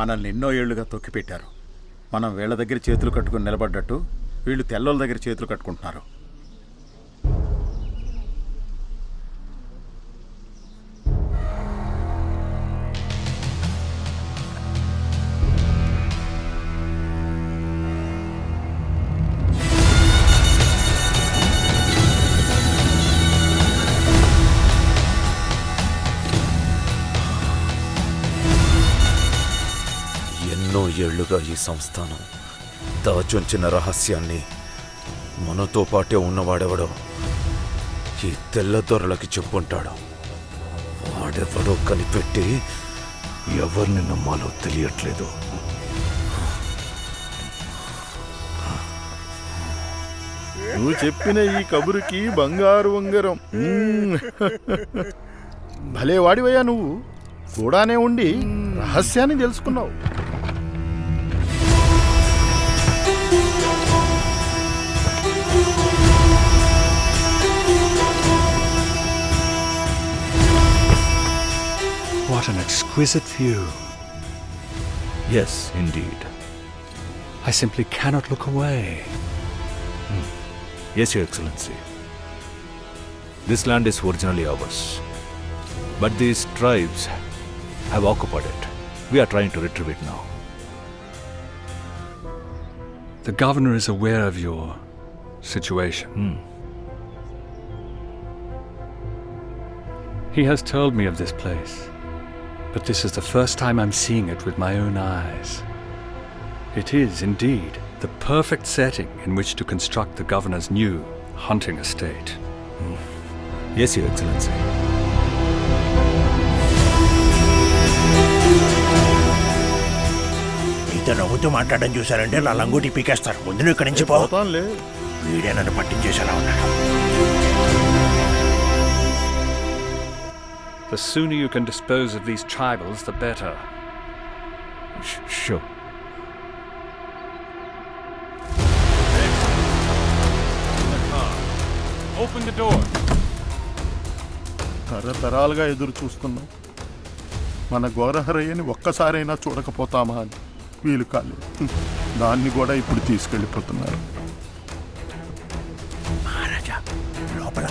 మనల్ని ఎన్నో ఏళ్లుగా తొక్కిపెట్టారు. మనం వీళ్ళ దగ్గర చేతులు కట్టుకుని నిలబడ్డట్టు వీళ్ళు తెల్లోళ్ళ దగ్గర చేతులు కట్టుకుంటున్నారు. ఎన్నో ఏళ్లుగా ఈ సంస్థానం దాచుంచిన రహస్యాన్ని మనతో పాటే ఉన్నవాడెవడో ఈ తెల్లదొరలకి చెప్పుంటాడు. వాడెవడో కనిపెట్టి ఎవరిని నమ్మాలో తెలియట్లేదు. నువ్వు చెప్పిన ఈ కబురుకి బంగారు ఉంగరం. భలే వాడివయ్యా నువ్వు. కూడానే ఉండి రహస్యాన్ని తెలుసుకున్నావు. What an exquisite view. Yes, indeed. I simply cannot look away. Yes, Your Excellency. This land is originally ours. But these tribes have occupied it. We are trying to retrieve it now. The governor is aware of your situation. He has told me of this place, but this is the first time I'm seeing it with my own eyes. It is, indeed, the perfect setting in which to construct the governor's new hunting estate. Yes, Your Excellency. మీతో నవ్వుతూ మాట్లాడడం చూశారంటే నా లంగూటి పీకేస్తారు. ముందు నువ్వు ఇక్కడి నుంచి పోతానులే. వీడే నన్ను పట్టించేసేలా ఉన్నాడు. The sooner you can dispose of these tribals, the better. Sure. Open the door. తరతరాలుగా ఎదురు చూస్తున్నాం. మన గోరహరయ్యని ఒక్కసారైనా చూడకపోతామా అని. వీలు కాలేదు. దాన్ని కూడా ఇప్పుడు తీసుకెళ్ళిపోతున్నారు. మహారాజా లోపల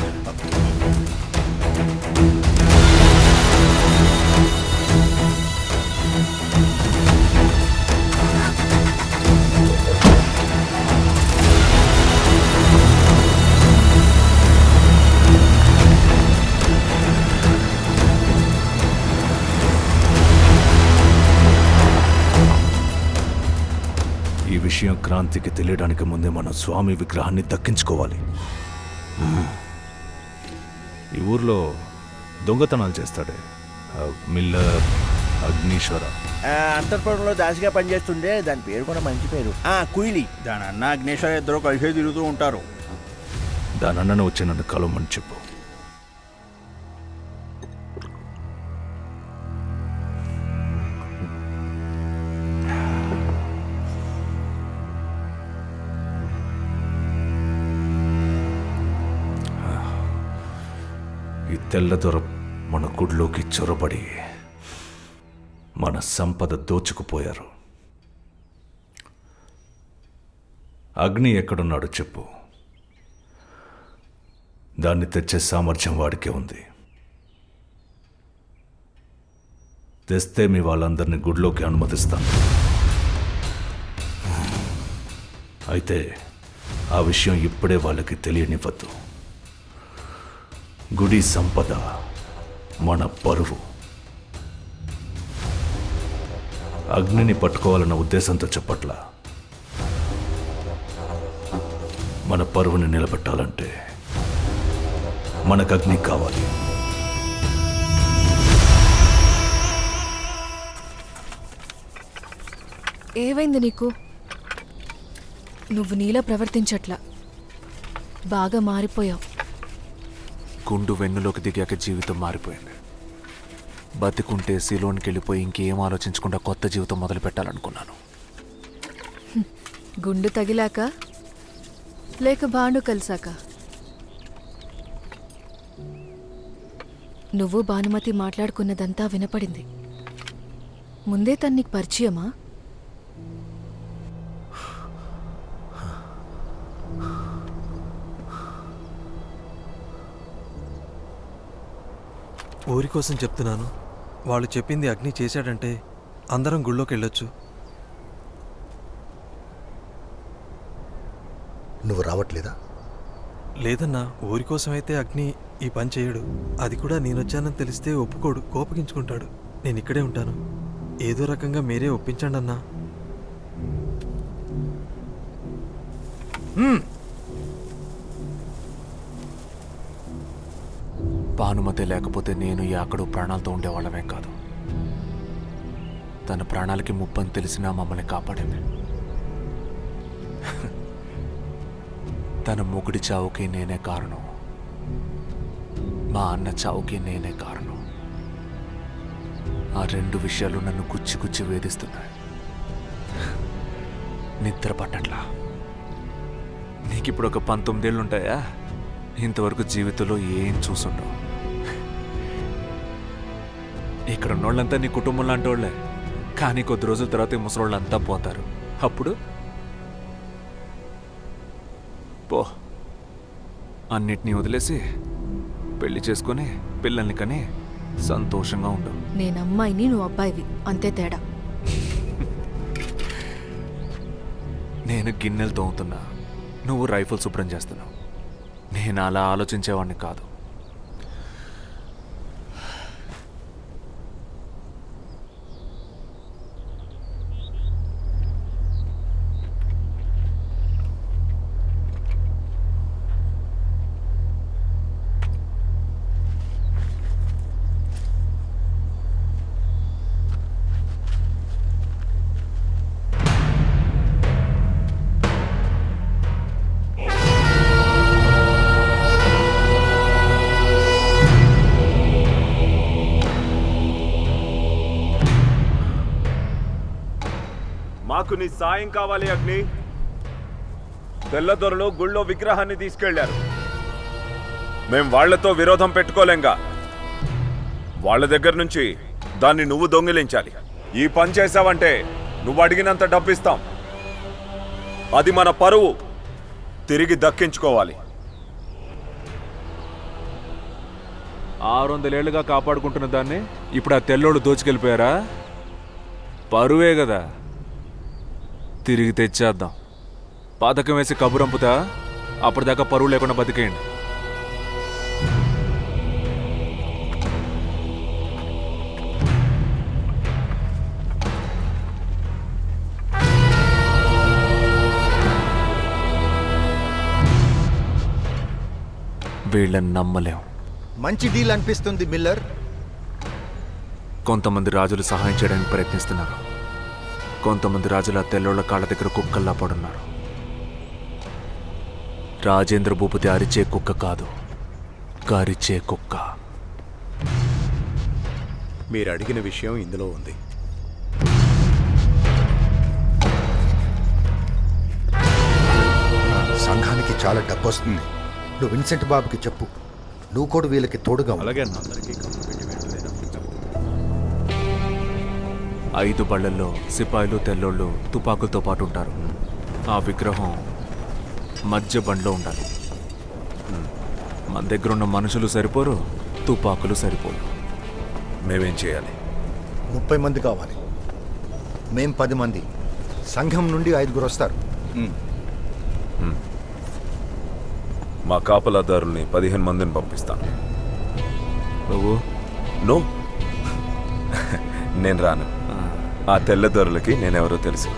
ఈ విషయం క్రాంతికి తెలియడానికి ముందే మనం స్వామి విగ్రహాన్ని దక్కించుకోవాలి. ఈ ఊర్లో దొంగతనాలు చేస్తాడే మిల్లర్ అగ్నీశ్వర. అంతర్పురంలో దాసిగా పనిచేస్తుండే. దాని పేరు కూడా మంచి పేరు, కుయిలి. దాని అన్న అగ్నేశ్వర ఇద్దరు కలిసే తిరుగుతూ ఉంటారు. దాని అన్నను వచ్చి నన్ను కలవమని చెప్పు. ఈ తెల్లదొర మన గుడిలోకి చొరబడి మన సంపద దోచుకుపోయారు. అగ్ని ఎక్కడున్నాడో చెప్పు. దాన్ని తెచ్చే సామర్థ్యం వాడికే ఉంది. తెస్తే మీ వాళ్ళందరినీ గుడిలోకి అనుమతిస్తాను. అయితే ఆ విషయం ఇప్పుడే వాళ్ళకి తెలియనివ్వద్దు. గుడి సంపద మన పరువు. అగ్నిని పట్టుకోవాలన్న ఉద్దేశంతో చెప్పట్లా. మన పరువుని నిలబెట్టాలంటే మనకు అగ్ని కావాలి. ఏవైంది నీకు? నువ్వు నీలా ప్రవర్తించట్లా. బాగా మారిపోయావు. గుండు వెన్నులోకి దిగాక జీవితం మారిపోయింది. బతికుంటే సిలోన్కి వెళ్ళిపోయి ఇంకేం ఆలోచించకుండా కొత్త జీవితం మొదలు పెట్టాలనుకున్నాను. గుండు తగిలాక లేక భాను కలిసాక? నువ్వు భానుమతి మాట్లాడుకున్నదంతా వినపడింది. ముందే తను నీకు పరిచయమా? ఊరి కోసం చెప్తున్నాను. వాళ్ళు చెప్పింది అగ్ని చేశాడంటే అందరం గుళ్ళోకి వెళ్ళొచ్చు. నువ్వు రావట్లేదా? లేదన్నా, ఊరి కోసం అయితే అగ్ని ఈ పని చేయడు. అది కూడా నేనొచ్చానని తెలిస్తే ఒప్పుకోడు, కోపగించుకుంటాడు. నేను ఇక్కడే ఉంటాను. ఏదో రకంగా మీరే ఒప్పించండి అన్నా. భానుమతి లేకపోతే నేను ఈ అక్కడు ప్రాణాలతో ఉండేవాళ్ళమే కాదు. తన ప్రాణాలకి ముప్పని తెలిసినా మమ్మల్ని కాపాడింది. తన మొగుడి చావుకి నేనే కారణం, మా అన్న చావుకి నేనే కారణం. ఆ రెండు విషయాలు నన్ను గుచ్చి గుచ్చి వేధిస్తున్నాయి. నిద్ర పట్టట్లా. నీకిప్పుడు ఒక 19 ఏళ్ళు ఉంటాయా? ఇంతవరకు జీవితంలో ఏం చూసుండవు. ఇక్కడ ఉన్నోళ్ళంతా నీ కుటుంబం లాంటి వాళ్ళే, కానీ కొద్ది రోజుల తర్వాత ఈ ముసలోళ్ళంతా పోతారు. అప్పుడు పో, అన్నిటినీ వదిలేసి పెళ్లి చేసుకొని పిల్లల్ని కని సంతోషంగా ఉండు. నేను అమ్మాయిని, నువ్వు అబ్బాయివి, అంతే తేడా. నేను గిన్నెలు తోముతున్నా, నువ్వు రైఫిల్ శుభ్రం చేస్తున్నావు. నేను అలా ఆలోచించేవాడిని కాదు. మాకు నీ సాయం కావాలి అగ్ని. తెల్లదొరలు గుళ్ళో విగ్రహాన్ని తీసుకెళ్లారు. మేం వాళ్లతో విరోధం పెట్టుకోలేంగా. వాళ్ళ దగ్గర నుంచి దాన్ని నువ్వు దొంగిలించాలి. ఈ పని చేసావంటే నువ్వు అడిగినంత డబ్బిస్తాం. అది మన పరువు, తిరిగి దక్కించుకోవాలి. 600 ఏళ్లుగా కాపాడుకుంటున్న దాన్ని ఇప్పుడు ఆ తెల్లోళ్ళు దోచుకెళ్ళిపోయారా? పరువే కదా, తిరిగి తెచ్చేద్దాం. పాతకం వేసి కబురంపుతా, అప్పటిదాకా పరువు లేకుండా బతికేయండి. వీళ్ళని నమ్మలేం. మంచి డీల్ అనిపిస్తుంది మిల్లర్. కొంతమంది రాజులు సహాయం చేయడానికి ప్రయత్నిస్తున్నారు. కొంతమంది రాజుల తెల్లోళ్ళ కాళ్ళ దగ్గర కుక్కల్లా పడున్నారు. రాజేంద్ర భూపతి అరిచే కుక్క కాదు, కరిచే కుక్క. మీరు అడిగిన విషయం ఇందులో ఉంది. సంఘానికి చాలా డబ్బు వస్తుంది. నువ్వు విన్సెంట్ బాబుకి చెప్పు, నువ్వు కూడా వీళ్ళకి తోడుగా ఉండు. అలాగే అందరికీ కబురు పెట్టి వెంటనే రప్పించాలి. 5 బళ్ళల్లో సిపాయిలు తెల్లోళ్ళు తుపాకులతో పాటు ఉంటారు. ఆ విగ్రహం మధ్య బండ్లో ఉండాలి. మన దగ్గర ఉన్న మనుషులు సరిపోరు, తుపాకులు సరిపోరు. మేమేం చేయాలి? 30 మంది కావాలి. మేం 10 మంది. సంఘం నుండి 5 వస్తారు. మా కాపలాదారుల్ని 15 మందిని పంపిస్తాను. నువ్వు? నో, నేను రాను. ఆ తెల్లదొరలకి నేనెవరో తెలుసు.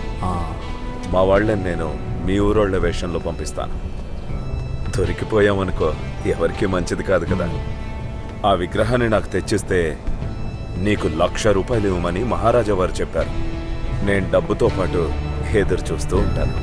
మా వాళ్ళని నేను మీ ఊరోళ్ల వేషంలో పంపిస్తాను. దొరికిపోయామనుకో, ఎవరికీ మంచిది కాదు కదా. ఆ విగ్రహాన్ని నాకు తెచ్చిస్తే నీకు 1,00,000 రూపాయలు ఇవ్వమని మహారాజా వారు చెప్పారు. నేను డబ్బుతో పాటు ఎదురు చూస్తూ ఉంటాను.